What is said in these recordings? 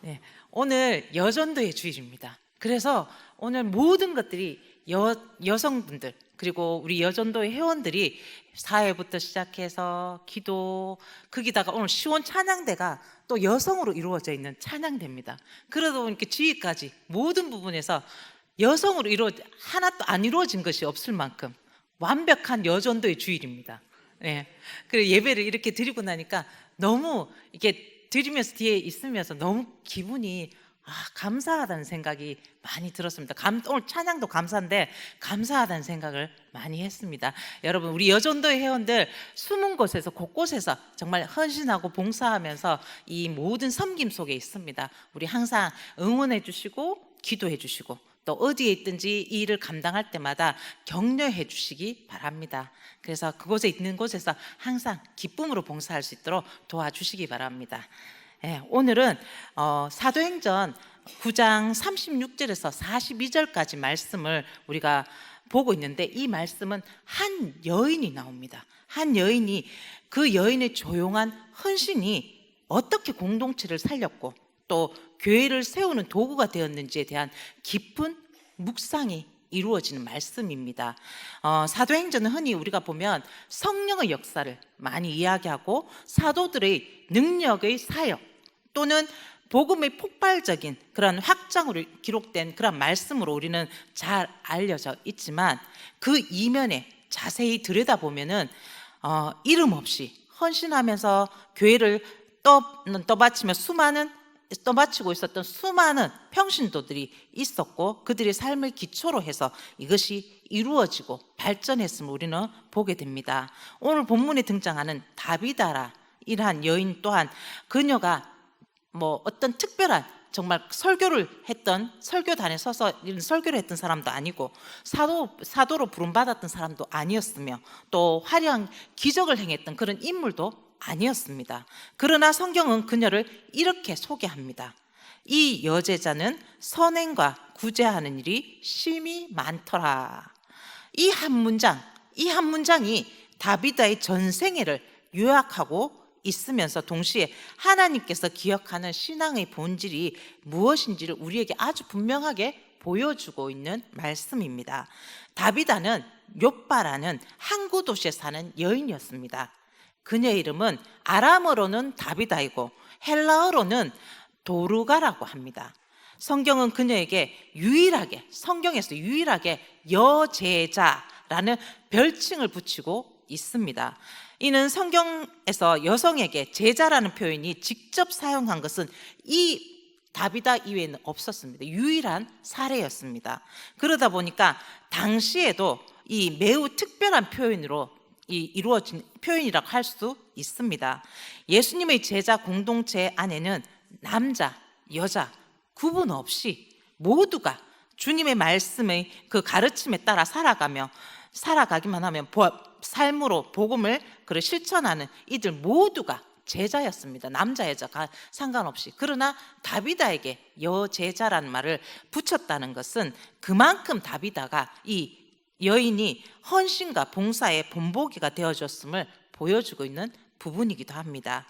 네, 오늘 여전도의 주일입니다. 그래서 오늘 모든 것들이 여성분들 그리고 우리 여전도의 회원들이 사회부터 시작해서 기도, 거기다가 오늘 시원 찬양대가 또 여성으로 이루어져 있는 찬양대입니다. 그러다 보니까 주일까지 모든 부분에서 여성으로 하나도 안 이루어진 것이 없을 만큼 완벽한 여전도의 주일입니다. 네. 그리고 예배를 이렇게 드리고 나니까 너무 이렇게 드리면서 뒤에 있으면서 너무 기분이 감사하다는 생각이 많이 들었습니다. 오늘 찬양도 감사한데 감사하다는 생각을 많이 했습니다. 여러분, 우리 여전도의 회원들 숨은 곳에서 곳곳에서 정말 헌신하고 봉사하면서 이 모든 섬김 속에 있습니다. 우리 항상 응원해 주시고 기도해 주시고 또 어디에 있든지 이 일을 감당할 때마다 격려해 주시기 바랍니다. 그래서 그곳에 있는 곳에서 항상 기쁨으로 봉사할 수 있도록 도와주시기 바랍니다. 오늘은 사도행전 9장 36절에서 42절까지 말씀을 우리가 보고 있는데, 이 말씀은 한 여인이 나옵니다. 한 여인이, 그 여인의 조용한 헌신이 어떻게 공동체를 살렸고 또 교회를 세우는 도구가 되었는지에 대한 깊은 묵상이 이루어지는 말씀입니다. 사도행전은 흔히 우리가 보면 성령의 역사를 많이 이야기하고 사도들의 능력의 사역 또는 복음의 폭발적인 그런 확장으로 기록된 그런 말씀으로 우리는 잘 알려져 있지만, 그 이면에 자세히 들여다보면은 이름 없이 헌신하면서 교회를 떠받치고 있었던 수많은 평신도들이 있었고, 그들의 삶을 기초로 해서 이것이 이루어지고 발전했음을 우리는 보게 됩니다. 오늘 본문에 등장하는 다비다라 이러한 여인 또한, 그녀가 어떤 특별한 정말 설교를 했던, 설교단에 서서 설교를 했던 사람도 아니고 사도로 부름받았던 사람도 아니었으며 또 화려한 기적을 행했던 그런 인물도 아니었습니다. 그러나 성경은 그녀를 이렇게 소개합니다. 이 여제자는 선행과 구제하는 일이 심히 많더라. 이 한 문장이 다비다의 전생애를 요약하고 있으면서 동시에 하나님께서 기억하는 신앙의 본질이 무엇인지를 우리에게 아주 분명하게 보여주고 있는 말씀입니다. 다비다는 욥바라는 항구 도시에 사는 여인이었습니다. 그녀의 이름은 아람어로는 다비다이고 헬라어로는 도르가라고 합니다. 성경은 그녀에게 성경에서 유일하게 여제자라는 별칭을 붙이고 있습니다. 이는 성경에서 여성에게 제자라는 표현이 직접 사용한 것은 이 다비다 이외에는 없었습니다. 유일한 사례였습니다. 그러다 보니까 당시에도 이 매우 특별한 표현으로 이루어진 표현이라고 할 수 있습니다. 예수님의 제자 공동체 안에는 남자, 여자 구분 없이 모두가 주님의 말씀의 그 가르침에 따라 살아가기만 하면 삶으로 복음을 실천하는 이들 모두가 제자였습니다. 남자 여자가 상관없이. 그러나 다비다에게 여제자라는 말을 붙였다는 것은 그만큼 다비다가 이 여인이 헌신과 봉사의 본보기가 되어줬음을 보여주고 있는 부분이기도 합니다.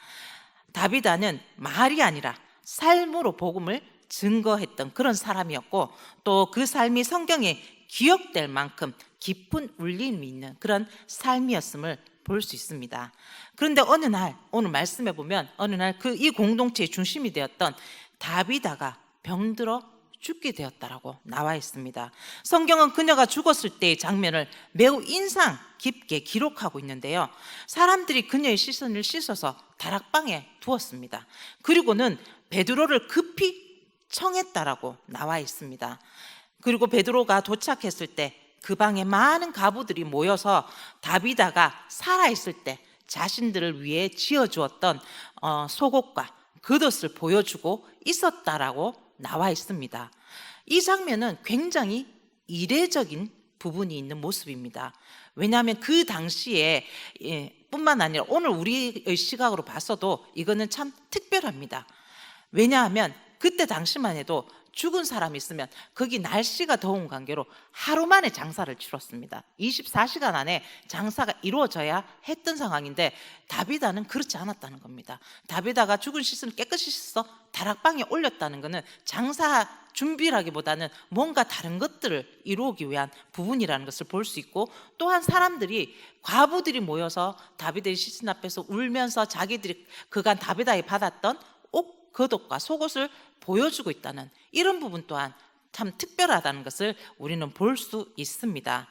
다비다는 말이 아니라 삶으로 복음을 증거했던 그런 사람이었고, 또 그 삶이 성경에 기억될 만큼 깊은 울림이 있는 그런 삶이었음을 볼 수 있습니다. 그런데 오늘 말씀해 보면 이 공동체의 중심이 되었던 다비다가 병들어 죽게 되었다라고 나와 있습니다. 성경은 그녀가 죽었을 때의 장면을 매우 인상 깊게 기록하고 있는데요. 사람들이 그녀의 시선을 씻어서 다락방에 두었습니다. 그리고는 베드로를 급히 청했다라고 나와 있습니다. 그리고 베드로가 도착했을 때 그 방에 많은 가부들이 모여서 다비다가 살아있을 때 자신들을 위해 지어주었던 속옷과 겉옷을 보여주고 있었다라고 나와 있습니다. 이 장면은 굉장히 이례적인 부분이 있는 모습입니다. 왜냐하면 그 당시에 뿐만 아니라 오늘 우리의 시각으로 봤어도 이거는 참 특별합니다. 왜냐하면 그때 당시만 해도 죽은 사람이 있으면 거기 날씨가 더운 관계로 하루 만에 장사를 치렀습니다. 24시간 안에 장사가 이루어져야 했던 상황인데 다비다는 그렇지 않았다는 겁니다. 다비다가 죽은 씻은 깨끗이 씻어 다락방에 올렸다는 것은 장사 준비라기보다는 뭔가 다른 것들을 이루기 위한 부분이라는 것을 볼 수 있고, 또한 사람들이, 과부들이 모여서 다비드의 시신 앞에서 울면서 자기들이 그간 다비다에 받았던 옷, 겉옷과 속옷을 보여주고 있다는 이런 부분 또한 참 특별하다는 것을 우리는 볼 수 있습니다.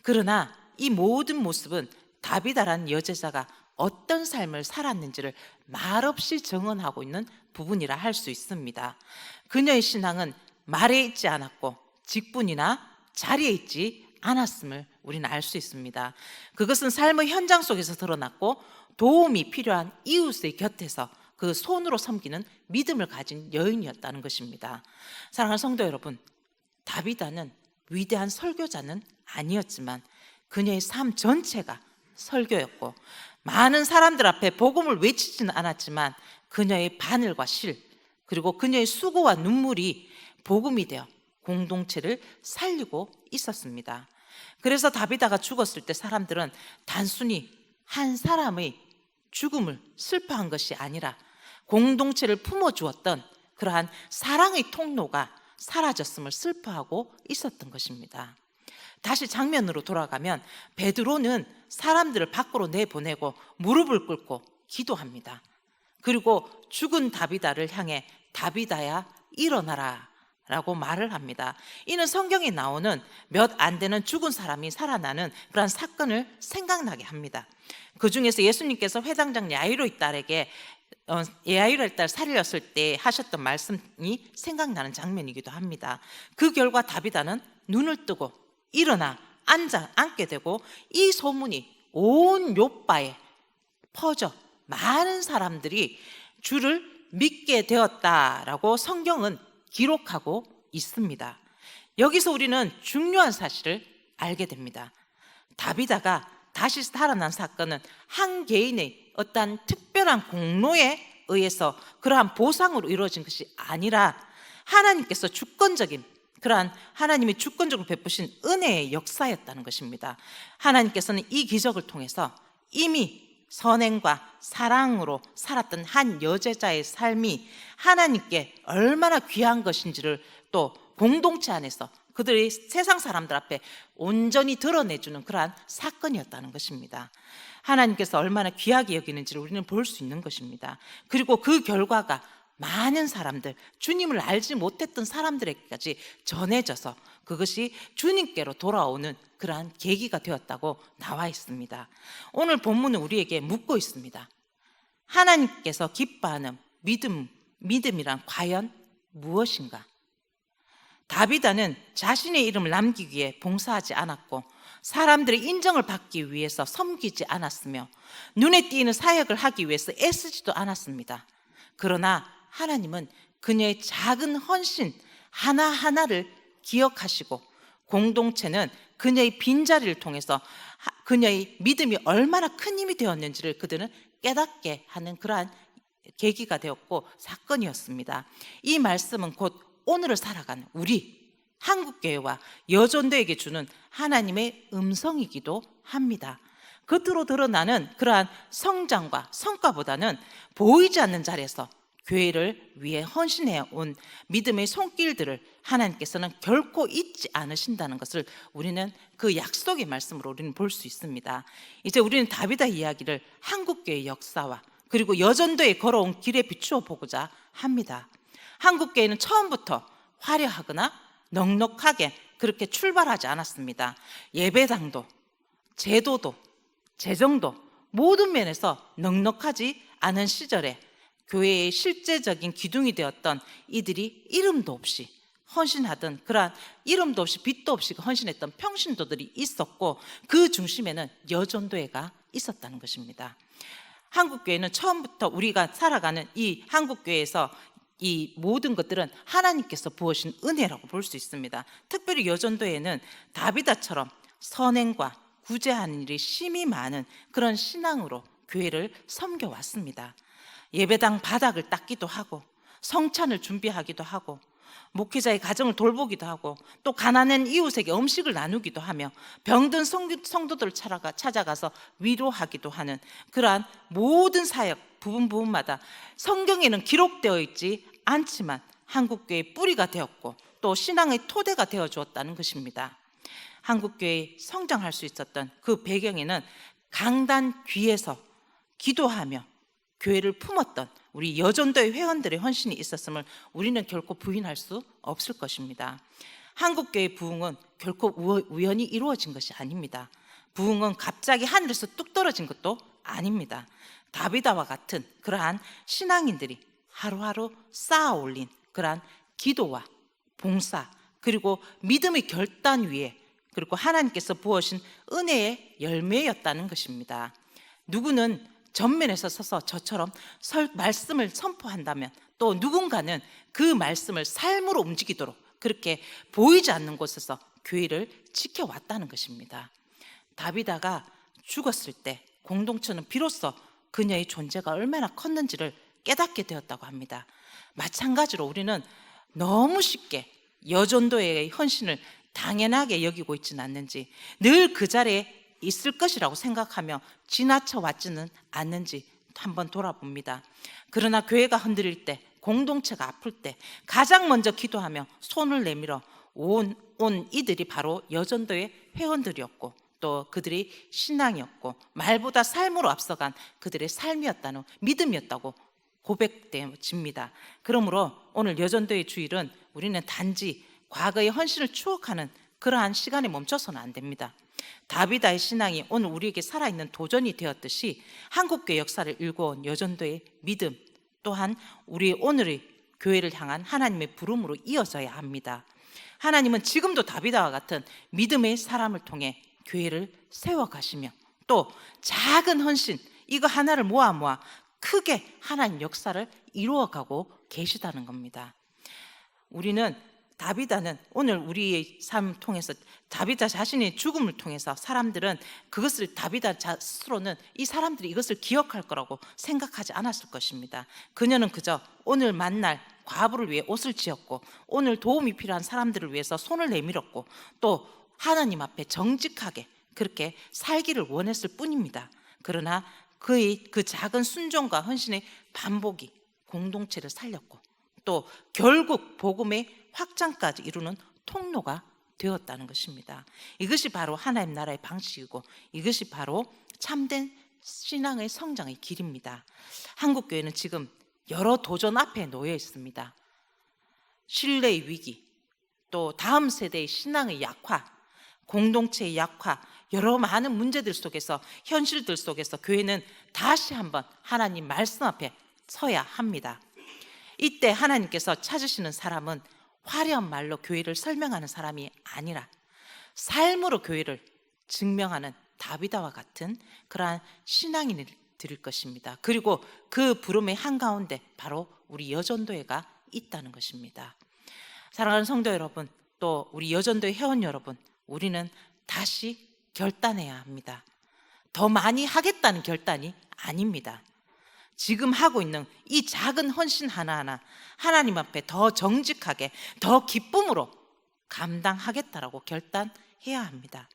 그러나 이 모든 모습은 다비다라는 여제자가 어떤 삶을 살았는지를 말없이 증언하고 있는 부분이라 할 수 있습니다. 그녀의 신앙은 말에 있지 않았고 직분이나 자리에 있지 않았음을 우리는 알 수 있습니다. 그것은 삶의 현장 속에서 드러났고 도움이 필요한 이웃의 곁에서 그 손으로 섬기는 믿음을 가진 여인이었다는 것입니다. 사랑하는 성도 여러분, 다비다는 위대한 설교자는 아니었지만 그녀의 삶 전체가 설교였고, 많은 사람들 앞에 복음을 외치지는 않았지만 그녀의 바늘과 실, 그리고 그녀의 수고와 눈물이 복음이 되어 공동체를 살리고 있었습니다. 그래서 다비다가 죽었을 때 사람들은 단순히 한 사람의 죽음을 슬퍼한 것이 아니라 공동체를 품어주었던 그러한 사랑의 통로가 사라졌음을 슬퍼하고 있었던 것입니다. 다시 장면으로 돌아가면 베드로는 사람들을 밖으로 내보내고 무릎을 꿇고 기도합니다. 그리고 죽은 다비다를 향해 다비다야 일어나라 라고 말을 합니다. 이는 성경에 나오는 몇 안 되는 죽은 사람이 살아나는 그런 사건을 생각나게 합니다. 그 중에서 예수님께서 회당장 야이로의 딸에게 야이로의 딸 살렸을 때 하셨던 말씀이 생각나는 장면이기도 합니다. 그 결과 다비다는 눈을 뜨고 일어나 앉게 되고, 이 소문이 온 요바에 퍼져 많은 사람들이 주를 믿게 되었다라고 성경은 기록하고 있습니다. 여기서 우리는 중요한 사실을 알게 됩니다. 다비다가 다시 살아난 사건은 한 개인의 어떤 특별한 공로에 의해서 그러한 보상으로 이루어진 것이 아니라 하나님께서 주권적인, 그러한 하나님이 주권적으로 베푸신 은혜의 역사였다는 것입니다. 하나님께서는 이 기적을 통해서 이미 선행과 사랑으로 살았던 한 여제자의 삶이 하나님께 얼마나 귀한 것인지를 또 공동체 안에서 그들이 세상 사람들 앞에 온전히 드러내주는 그러한 사건이었다는 것입니다. 하나님께서 얼마나 귀하게 여기는지를 우리는 볼 수 있는 것입니다. 그리고 그 결과가 많은 사람들, 주님을 알지 못했던 사람들에게까지 전해져서 그것이 주님께로 돌아오는 그러한 계기가 되었다고 나와 있습니다. 오늘 본문은 우리에게 묻고 있습니다. 하나님께서 기뻐하는 믿음이란 과연 무엇인가? 다비다는 자신의 이름을 남기기 위해 봉사하지 않았고 사람들의 인정을 받기 위해서 섬기지 않았으며 눈에 띄는 사역을 하기 위해서 애쓰지도 않았습니다. 그러나 하나님은 그녀의 작은 헌신 하나하나를 기억하시고 공동체는 그녀의 빈자리를 통해서 그녀의 믿음이 얼마나 큰 힘이 되었는지를 그들은 깨닫게 하는 그러한 계기가 되었고 사건이었습니다. 이 말씀은 곧 오늘을 살아가는 우리 한국교회와 여전도에게 주는 하나님의 음성이기도 합니다. 겉으로 드러나는 그러한 성장과 성과보다는 보이지 않는 자리에서 교회를 위해 헌신해 온 믿음의 손길들을 하나님께서는 결코 잊지 않으신다는 것을 우리는 그 약속의 말씀으로 우리는 볼 수 있습니다. 이제 우리는 다비다 이야기를 한국교회의 역사와 그리고 여전도에 걸어온 길에 비추어 보고자 합니다. 한국교회는 처음부터 화려하거나 넉넉하게 그렇게 출발하지 않았습니다. 예배당도 제도도 재정도 모든 면에서 넉넉하지 않은 시절에 교회의 실제적인 기둥이 되었던 이들이 이름도 없이 헌신하던 그러한 이름도 없이 빛도 없이 헌신했던 평신도들이 있었고 그 중심에는 여전도회가 있었다는 것입니다. 한국교회는 처음부터 우리가 살아가는 이 한국교회에서 이 모든 것들은 하나님께서 부으신 은혜라고 볼 수 있습니다. 특별히 여전도회는 다비다처럼 선행과 구제하는 일이 심히 많은 그런 신앙으로 교회를 섬겨왔습니다. 예배당 바닥을 닦기도 하고 성찬을 준비하기도 하고 목회자의 가정을 돌보기도 하고 또 가난한 이웃에게 음식을 나누기도 하며 병든 성도들을 찾아가서 위로하기도 하는 그러한 모든 사역 부분마다 성경에는 기록되어 있지 않지만 한국교회의 뿌리가 되었고 또 신앙의 토대가 되어 주었다는 것입니다. 한국교회의 성장할 수 있었던 그 배경에는 강단 뒤에서 기도하며 교회를 품었던 우리 여전도의 회원들의 헌신이 있었음을 우리는 결코 부인할 수 없을 것입니다. 한국교회의 부흥은 결코 우연히 이루어진 것이 아닙니다. 부흥은 갑자기 하늘에서 뚝 떨어진 것도 아닙니다. 다비다와 같은 그러한 신앙인들이 하루하루 쌓아 올린 그러한 기도와 봉사 그리고 믿음의 결단 위에 그리고 하나님께서 부어신 은혜의 열매였다는 것입니다. 누구는 전면에서 서서 저처럼 말씀을 선포한다면 또 누군가는 그 말씀을 삶으로 움직이도록 그렇게 보이지 않는 곳에서 교회를 지켜왔다는 것입니다. 다비다가 죽었을 때 공동체는 비로소 그녀의 존재가 얼마나 컸는지를 깨닫게 되었다고 합니다. 마찬가지로 우리는 너무 쉽게 여전도의 헌신을 당연하게 여기고 있지는 않는지 늘 그 자리에 있을 것이라고 생각하며 지나쳐 왔지는 않는지 한번 돌아봅니다. 그러나 교회가 흔들릴 때 공동체가 아플 때 가장 먼저 기도하며 손을 내밀어 온 이들이 바로 여전도의 회원들이었고 또 그들이 신앙이었고 말보다 삶으로 앞서간 그들의 삶이었다는 믿음이었다고 고백됩니다. 그러므로 오늘 여전도의 주일은 우리는 단지 과거의 헌신을 추억하는 그러한 시간에 멈춰서는 안 됩니다. 다비다의 신앙이 오늘 우리에게 살아있는 도전이 되었듯이 한국교회 역사를 일궈온 여전도의 믿음 또한 우리 오늘의 교회를 향한 하나님의 부름으로 이어져야 합니다. 하나님은 지금도 다비다와 같은 믿음의 사람을 통해 교회를 세워가시며 또 작은 헌신 이거 하나를 모아 크게 하나님 역사를 이루어가고 계시다는 겁니다. 우리는 다비다는 오늘 우리의 삶을 통해서 다비다 자신의 죽음을 통해서 사람들은 그것을 다비다 스스로는 이 사람들이 이것을 기억할 거라고 생각하지 않았을 것입니다. 그녀는 그저 오늘 만날 과부를 위해 옷을 지었고 오늘 도움이 필요한 사람들을 위해서 손을 내밀었고 또 하나님 앞에 정직하게 그렇게 살기를 원했을 뿐입니다. 그러나 그의 그 작은 순종과 헌신의 반복이 공동체를 살렸고 또 결국 복음의 확장까지 이루는 통로가 되었다는 것입니다. 이것이 바로 하나님 나라의 방식이고 이것이 바로 참된 신앙의 성장의 길입니다. 한국교회는 지금 여러 도전 앞에 놓여 있습니다. 신뢰의 위기, 또 다음 세대의 신앙의 약화, 공동체의 약화, 여러 많은 문제들 속에서 현실들 속에서 교회는 다시 한번 하나님 말씀 앞에 서야 합니다. 이때 하나님께서 찾으시는 사람은 화려한 말로 교회를 설명하는 사람이 아니라 삶으로 교회를 증명하는 다비다와 같은 그러한 신앙인을 드릴 것입니다. 그리고 그 부름의 한가운데 바로 우리 여전도회가 있다는 것입니다. 사랑하는 성도 여러분, 또 우리 여전도회 회원 여러분, 우리는 다시 결단해야 합니다. 더 많이 하겠다는 결단이 아닙니다. 지금 하고 있는 이 작은 헌신 하나하나 하나님 앞에 더 정직하게 더 기쁨으로 감당하겠다라고 결단해야 합니다.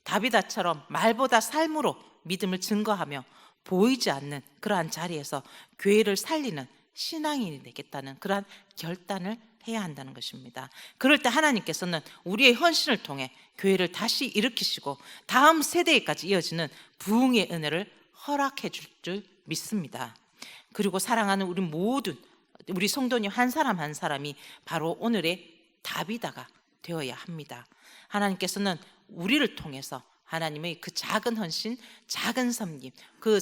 다비다처럼 말보다 삶으로 믿음을 증거하며 보이지 않는 그러한 자리에서 교회를 살리는 신앙인이 되겠다는 그러한 결단을 해야 한다는 것입니다. 그럴 때 하나님께서는 우리의 헌신을 통해 교회를 다시 일으키시고 다음 세대에까지 이어지는 부흥의 은혜를 허락해 줄 믿습니다. 그리고 사랑하는 우리 모든 우리 성도님 한 사람 한 사람이 바로 오늘의 다비다가 되어야 합니다. 하나님께서는 우리를 통해서 하나님의 그 작은 헌신, 작은 섬김, 그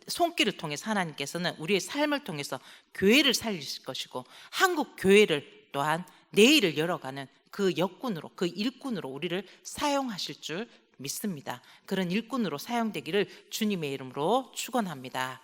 손길을 통해서 하나님께서는 우리의 삶을 통해서 교회를 살리실 것이고 한국 교회를 또한 내일을 열어가는 그 역군으로, 그 일꾼으로 우리를 사용하실 줄 믿습니다. 그런 일꾼으로 사용되기를 주님의 이름으로 축원합니다.